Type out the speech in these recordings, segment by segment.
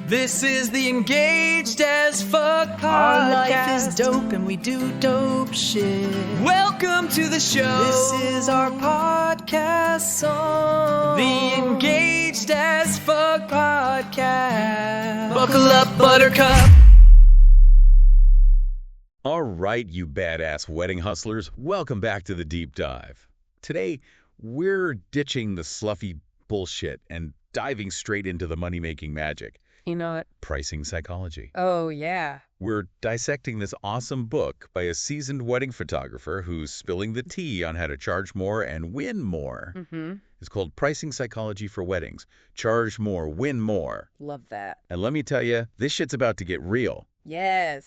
This is the Engaged as Fuck podcast. Our life is dope and we do dope shit. Welcome to the show. This is our podcast song. The Engaged as Fuck podcast. Buckle up, Buttercup. All right, you badass wedding hustlers, welcome back to the Deep Dive. Today, we're ditching the sloughy bullshit and diving straight into the money-making magic. You know what? Pricing psychology. Oh, yeah. We're dissecting this awesome book by a seasoned wedding photographer who's spilling the tea on how to charge more and win more. It's called Pricing Psychology for Weddings. Charge more, win more. Love that. And let me tell you, this shit's about to get real. Yes.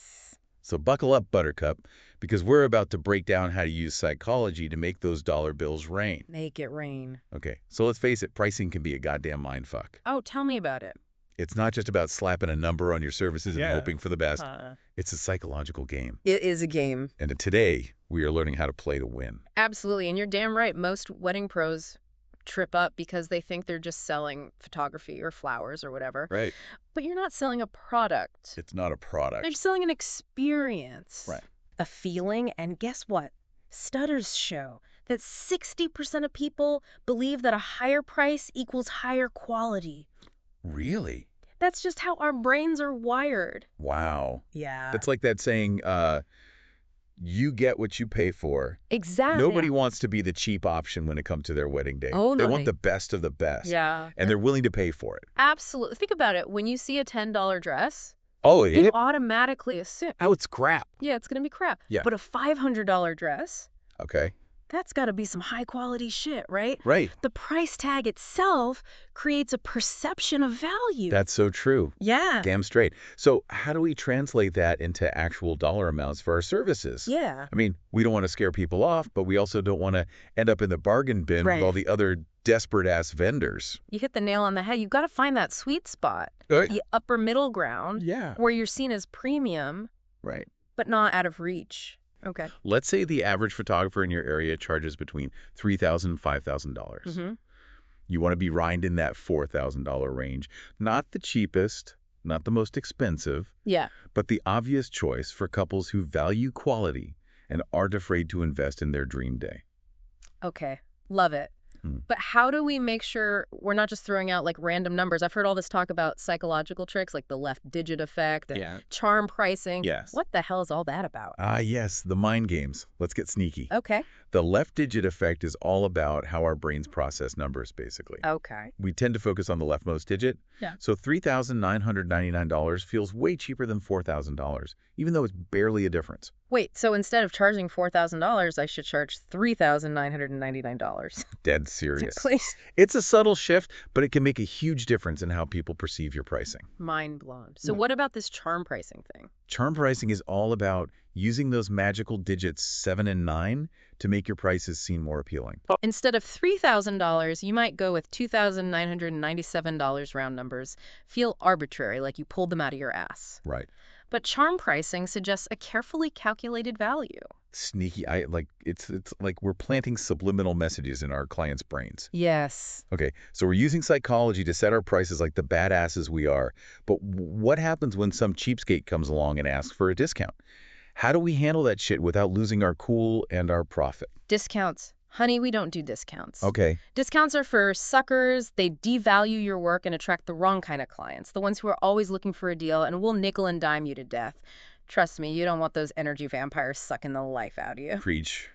So buckle up, Buttercup, because we're about to break down how to use psychology to make those dollar bills rain. Make it rain. Okay, so let's face it, pricing can be a goddamn mindfuck. Oh, tell me about it. It's not just about slapping a number on your services and hoping for the best. Huh. It's a psychological game. It is a game. And today, we are learning how to play to win. Absolutely. And you're damn right. Most wedding pros trip up because they think they're just selling photography or flowers or whatever. Right. But you're not selling a product. It's not a product. They're selling an experience. Right. A feeling. And guess what? Studies show that 60% of people believe that a higher price equals higher quality. Really? That's just how our brains are wired. Wow. Yeah. That's like that saying, you get what you pay for. Exactly. Nobody wants to be the cheap option when it comes to their wedding day. Oh, they no. want the best of the best. Yeah. And they're willing to pay for it. Absolutely. Think about it. When you see a $10 dress, Oh, you yeah? automatically assume, Oh, it's crap. yeah, it's going to be crap. Yeah. But a $500 dress, Okay. that's got to be some high quality shit, right? Right. The price tag itself creates a perception of value. That's so true. Yeah. Damn straight. So how do we translate that into actual dollar amounts for our services? Yeah. I mean, we don't want to scare people off, but we also don't want to end up in the bargain bin Right. with all the other desperate-ass vendors. You hit the nail on the head. You've got to find that sweet spot, the upper middle ground, Yeah. where you're seen as premium, Right. but not out of reach. Okay. Let's say the average photographer in your area charges between $3,000 and $5,000. Mm-hmm. You want to be right in that $4,000 range. Not the cheapest, not the most expensive, Yeah. but the obvious choice for couples who value quality and aren't afraid to invest in their dream day. Okay. Love it. Hmm. But how do we make sure we're not just throwing out like random numbers? I've heard all this talk about psychological tricks like the left digit effect and charm pricing. Yes. What the hell is all that about? Ah, yes, the mind games. Let's get sneaky. Okay. The left digit effect is all about how our brains process numbers, basically. Okay. We tend to focus on the leftmost digit. Yeah. So $3,999 feels way cheaper than $4,000, even though it's barely a difference. Wait, so instead of charging $4,000, I should charge $3,999. Dead serious. Please. It's a subtle shift, but it can make a huge difference in how people perceive your pricing. Mind blown. So what about this charm pricing thing? Charm pricing is all about using those magical digits 7 and 9 to make your prices seem more appealing. Instead of $3,000, you might go with $2,997 round numbers. Feel arbitrary, like you pulled them out of your ass. Right. But charm pricing suggests a carefully calculated value. Sneaky. It's like we're planting subliminal messages in our clients' brains. Yes. Okay, so we're using psychology to set our prices like the badasses we are. But what happens when some cheapskate comes along and asks for a discount? How do we handle that shit without losing our cool and our profit? Discounts. Honey, we don't do discounts. Okay. Discounts are for suckers. They devalue your work and attract the wrong kind of clients, the ones who are always looking for a deal and will nickel and dime you to death. Trust me, you don't want those energy vampires sucking the life out of you. Preach.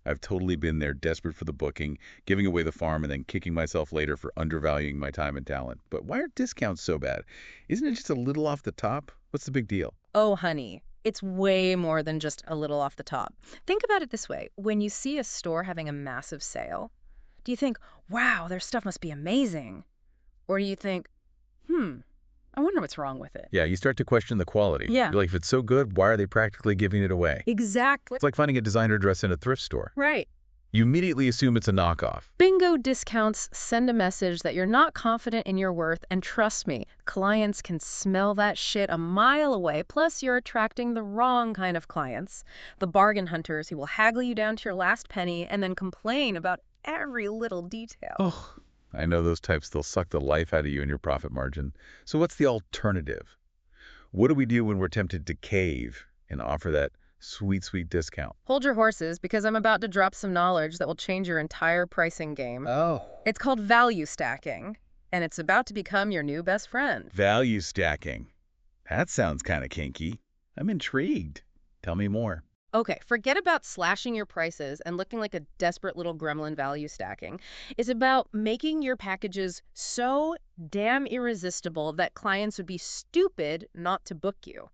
I've totally been there, desperate for the booking, giving away the farm, and then kicking myself later for undervaluing my time and talent. But why are discounts so bad? Isn't it just a little off the top? What's the big deal? Oh, honey, it's way more than just a little off the top. Think about it this way. When you see a store having a massive sale, do you think, wow, their stuff must be amazing? Or do you think, I wonder what's wrong with it? Yeah, you start to question the quality. Yeah. You're like, if it's so good, why are they practically giving it away? Exactly. It's like finding a designer dress in a thrift store. Right. You immediately assume it's a knockoff. Bingo discounts send a message that you're not confident in your worth, and trust me, clients can smell that shit a mile away. Plus, you're attracting the wrong kind of clients, the bargain hunters who will haggle you down to your last penny and then complain about every little detail. Oh, I know those types, they'll suck the life out of you and your profit margin. So what's the alternative? What do we do when we're tempted to cave and offer that sweet, sweet discount? Hold your horses, because I'm about to drop some knowledge that will change your entire pricing game. Oh. It's called value stacking, and it's about to become your new best friend. Value stacking. That sounds kind of kinky. I'm intrigued. Tell me more. Okay, forget about slashing your prices and looking like a desperate little gremlin. Value stacking is about making your packages so damn irresistible that clients would be stupid not to book you.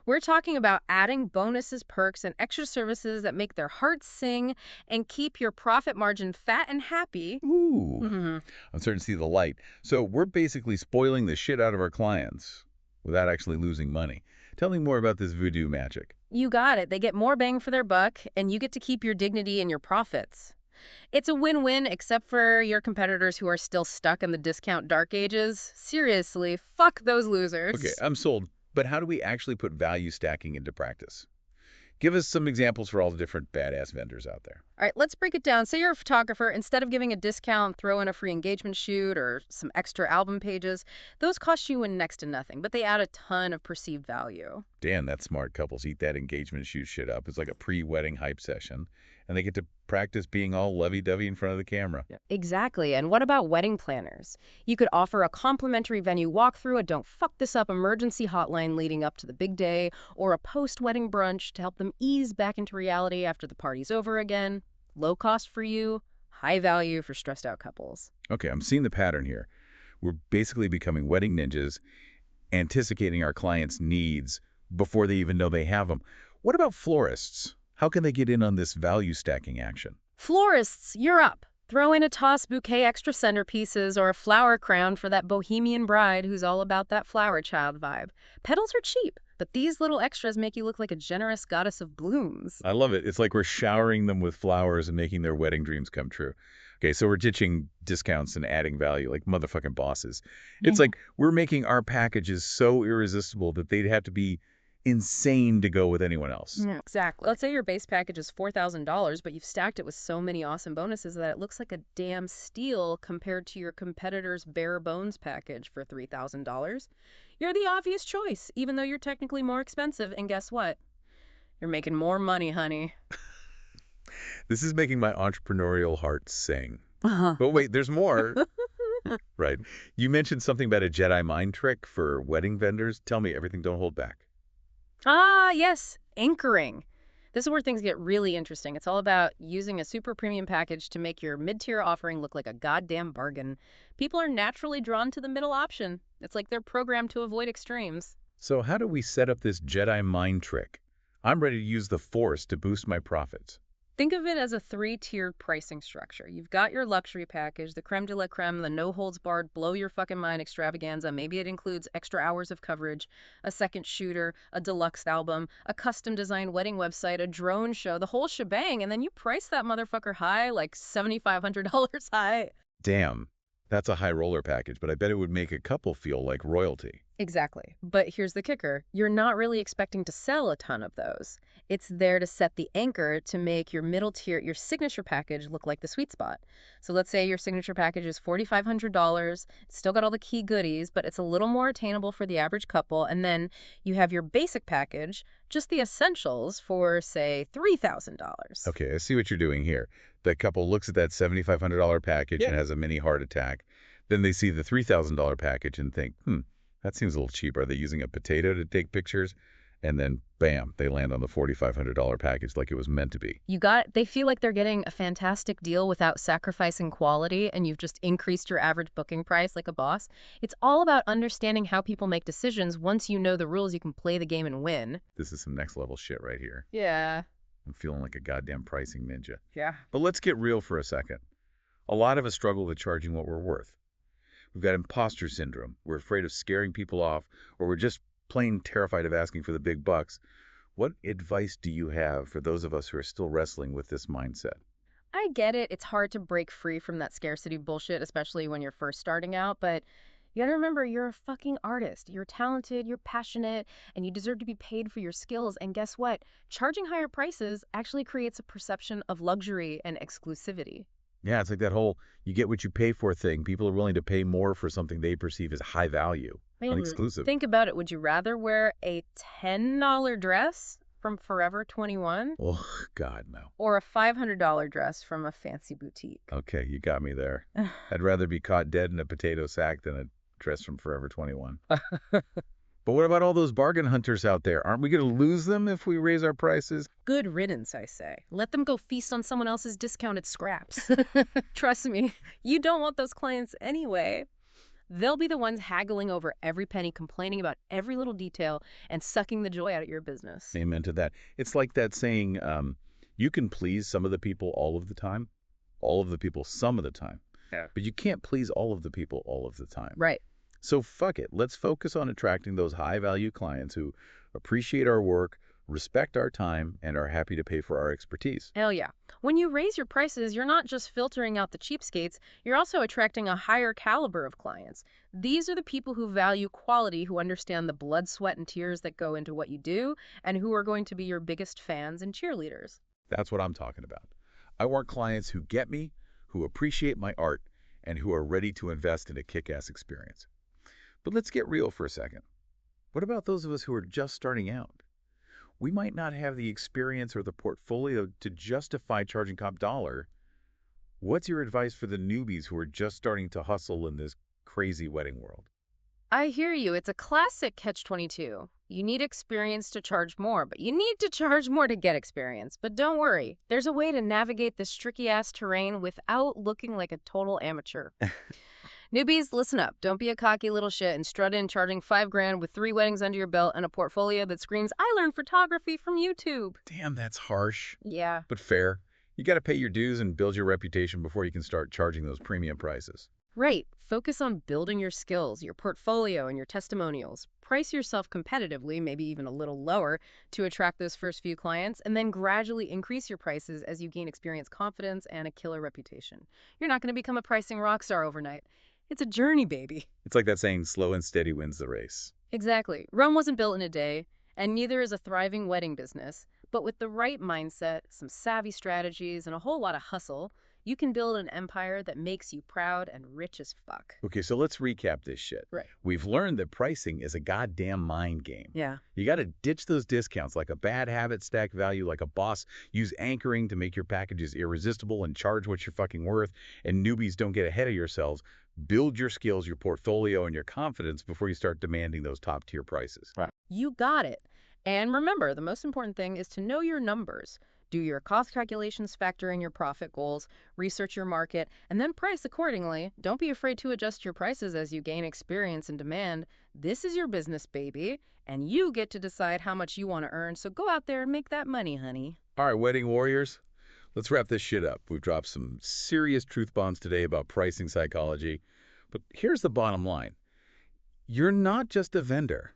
We're talking about adding bonuses, perks, and extra services that make their hearts sing and keep your profit margin fat and happy. Ooh, Mhm. I'm starting to see the light. So we're basically spoiling the shit out of our clients without actually losing money. Tell me more about this voodoo magic. You got it. They get more bang for their buck, and you get to keep your dignity and your profits. It's a win-win, except for your competitors who are still stuck in the discount dark ages. Seriously, fuck those losers. Okay, I'm sold. But how do we actually put value stacking into practice? Give us some examples for all the different badass vendors out there. All right, let's break it down. Say you're a photographer. Instead of giving a discount, throw in a free engagement shoot or some extra album pages. Those cost you next to nothing, but they add a ton of perceived value. Damn, that smart couples eat that engagement shoot shit up. It's like a pre-wedding hype session, and they get to practice being all lovey-dovey in front of the camera. Exactly. And what about wedding planners? You could offer a complimentary venue walkthrough, a don't fuck this up emergency hotline leading up to the big day, or a post-wedding brunch to help them ease back into reality after the party's over again. Low cost for you, high value for stressed out couples. Okay, I'm seeing the pattern here. We're basically becoming wedding ninjas, anticipating our clients' needs before they even know they have them. What about florists? How can they get in on this value stacking action? Florists, you're up. Throw in a toss bouquet extra centerpieces or a flower crown for that bohemian bride who's all about that flower child vibe. Petals are cheap, but these little extras make you look like a generous goddess of blooms. I love it. It's like we're showering them with flowers and making their wedding dreams come true. Okay, so we're ditching discounts and adding value like motherfucking bosses. It's like we're making our packages so irresistible that they'd have to be insane to go with anyone else. Yeah, exactly. Let's say your base package is $4,000, but you've stacked it with so many awesome bonuses that it looks like a damn steal compared to your competitor's bare bones package for $3,000. You're the obvious choice, even though you're technically more expensive. And guess what? You're making more money, honey. This is making my entrepreneurial heart sing. But wait, there's more. Right. You mentioned something about a Jedi mind trick for wedding vendors. Tell me everything, don't hold back. Ah, yes, anchoring. This is where things get really interesting. It's all about using a super premium package to make your mid-tier offering look like a goddamn bargain. People are naturally drawn to the middle option. It's like they're programmed to avoid extremes. So how do we set up this Jedi mind trick? I'm ready to use the Force to boost my profits. Think of it as a three-tiered pricing structure. You've got your luxury package, the creme de la creme, the no-holds-barred, blow-your-fucking-mind extravaganza. Maybe it includes extra hours of coverage, a second shooter, a deluxe album, a custom-designed wedding website, a drone show, the whole shebang, and then you price that motherfucker high, like $7,500 high. Damn, that's a high roller package, but I bet it would make a couple feel like royalty. Exactly. But here's the kicker. You're not really expecting to sell a ton of those. It's there to set the anchor to make your middle tier, your signature package look like the sweet spot. So let's say your signature package is $4,500. It's still got all the key goodies, but it's a little more attainable for the average couple. And then you have your basic package, just the essentials for, say, $3,000. Okay, I see what you're doing here. The couple looks at that $7,500 package and has a mini heart attack. Then they see the $3,000 package and think, that seems a little cheap. Are they using a potato to take pictures? And then, bam, they land on the $4,500 package like it was meant to be. They feel like they're getting a fantastic deal without sacrificing quality, and you've just increased your average booking price like a boss. It's all about understanding how people make decisions. Once you know the rules, you can play the game and win. This is some next level shit right here. Yeah. I'm feeling like a goddamn pricing ninja. Yeah. But let's get real for a second. A lot of us struggle with charging what we're worth. We've got imposter syndrome. We're afraid of scaring people off, or we're just plain terrified of asking for the big bucks. What advice do you have for those of us who are still wrestling with this mindset? I get it. It's hard to break free from that scarcity bullshit, especially when you're first starting out, but you gotta remember, you're a fucking artist. You're talented, you're passionate, and you deserve to be paid for your skills. And guess what? Charging higher prices actually creates a perception of luxury and exclusivity. Yeah, it's like that whole you get what you pay for thing. People are willing to pay more for something they perceive as high value, unexclusive. Think about it. Would you rather wear a $10 dress from Forever 21 Oh, God, no. or a $500 dress from a fancy boutique? Okay, you got me there. I'd rather be caught dead in a potato sack than a dress from Forever 21. But what about all those bargain hunters out there? Aren't we going to lose them if we raise our prices? Good riddance, I say. Let them go feast on someone else's discounted scraps. Trust me, you don't want those clients anyway. They'll be the ones haggling over every penny, complaining about every little detail, and sucking the joy out of your business. Amen to that. It's like that saying, you can please some of the people all of the time, all of the people some of the time. Yeah. But you can't please all of the people all of the time. Right. So fuck it. Let's focus on attracting those high-value clients who appreciate our work, respect our time, and are happy to pay for our expertise. Hell yeah. When you raise your prices, you're not just filtering out the cheapskates, you're also attracting a higher caliber of clients. These are the people who value quality, who understand the blood, sweat, and tears that go into what you do, and who are going to be your biggest fans and cheerleaders. That's what I'm talking about. I want clients who get me, who appreciate my art, and who are ready to invest in a kick-ass experience. But let's get real for a second. What about those of us who are just starting out? We might not have the experience or the portfolio to justify charging top dollar. What's your advice for the newbies who are just starting to hustle in this crazy wedding world? I hear you. It's a classic catch-22. You need experience to charge more, but you need to charge more to get experience. But don't worry, there's a way to navigate this tricky-ass terrain without looking like a total amateur. Newbies, listen up. Don't be a cocky little shit and strut in charging $5,000 with 3 weddings under your belt and a portfolio that screams, I learned photography from YouTube. Damn, that's harsh, Yeah. but fair. You got to pay your dues and build your reputation before you can start charging those premium prices. Right. Focus on building your skills, your portfolio, and your testimonials. Price yourself competitively, maybe even a little lower, to attract those first few clients, and then gradually increase your prices as you gain experience, confidence, and a killer reputation. You're not going to become a pricing rock star overnight. It's a journey, baby. It's like that saying, slow and steady wins the race. Exactly. Rome wasn't built in a day, and neither is a thriving wedding business. But with the right mindset, some savvy strategies, and a whole lot of hustle, you can build an empire that makes you proud and rich as fuck. Okay, so let's recap this shit. Right. We've learned that pricing is a goddamn mind game. Yeah. You got to ditch those discounts like a bad habit, stack value like a boss, use anchoring to make your packages irresistible and charge what you're fucking worth, and newbies don't get ahead of yourselves. Build your skills, your portfolio, and your confidence before you start demanding those top-tier prices. Right. You got it. And remember, the most important thing is to know your numbers. Do your cost calculations, factor in your profit goals, research your market, and then price accordingly. Don't be afraid to adjust your prices as you gain experience and demand. This is your business, baby, and you get to decide how much you want to earn, so go out there and make that money, honey. All right, wedding warriors, let's wrap this shit up. We've dropped some serious truth bombs today about pricing psychology, but here's the bottom line. You're not just a vendor.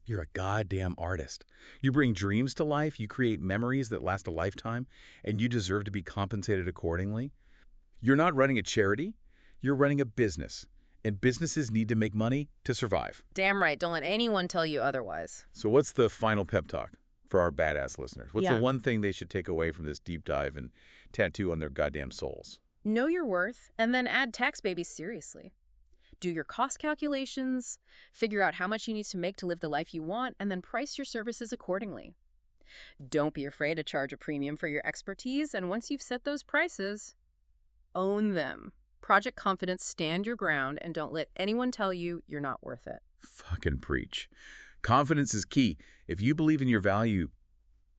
You're a goddamn artist. You bring dreams to life, you create memories that last a lifetime, and you deserve to be compensated accordingly. You're not running a charity, you're running a business, and businesses need to make money to survive. Damn right. Don't let anyone tell you otherwise. So what's the final pep talk for our badass listeners? What's Yeah. the one thing they should take away from this deep dive and tattoo on their goddamn souls? Know your worth, and then add tax babies seriously. Do your cost calculations, figure out how much you need to make to live the life you want, and then price your services accordingly. Don't be afraid to charge a premium for your expertise, and once you've set those prices, own them. Project Confidence, stand your ground, and don't let anyone tell you you're not worth it. Fucking preach. Confidence is key. If you believe in your value,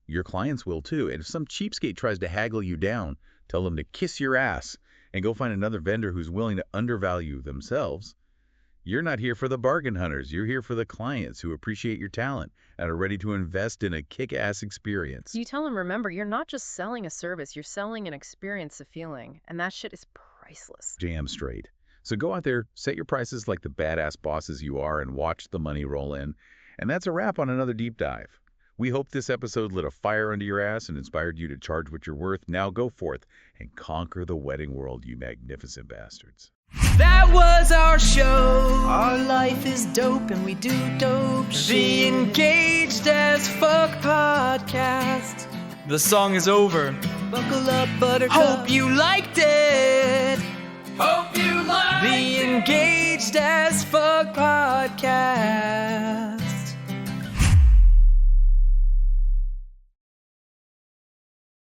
your clients will too. And if some cheapskate tries to haggle you down, tell them to kiss your ass and go find another vendor who's willing to undervalue themselves. You're not here for the bargain hunters. You're here for the clients who appreciate your talent and are ready to invest in a kick-ass experience. You tell them, remember, you're not just selling a service, you're selling an experience, a feeling, and that shit is priceless. Jam straight. So go out there, set your prices like the badass bosses you are, and watch the money roll in. And that's a wrap on another deep dive. We hope this episode lit a fire under your ass and inspired you to charge what you're worth. Now go forth and conquer the wedding world, you magnificent bastards. That was our show. Our life is dope and we do dope The shit. Engaged as Fuck podcast. The song is over. Buckle up, Buttercup. Hope you liked it. Hope you liked The Engaged as Fuck podcast.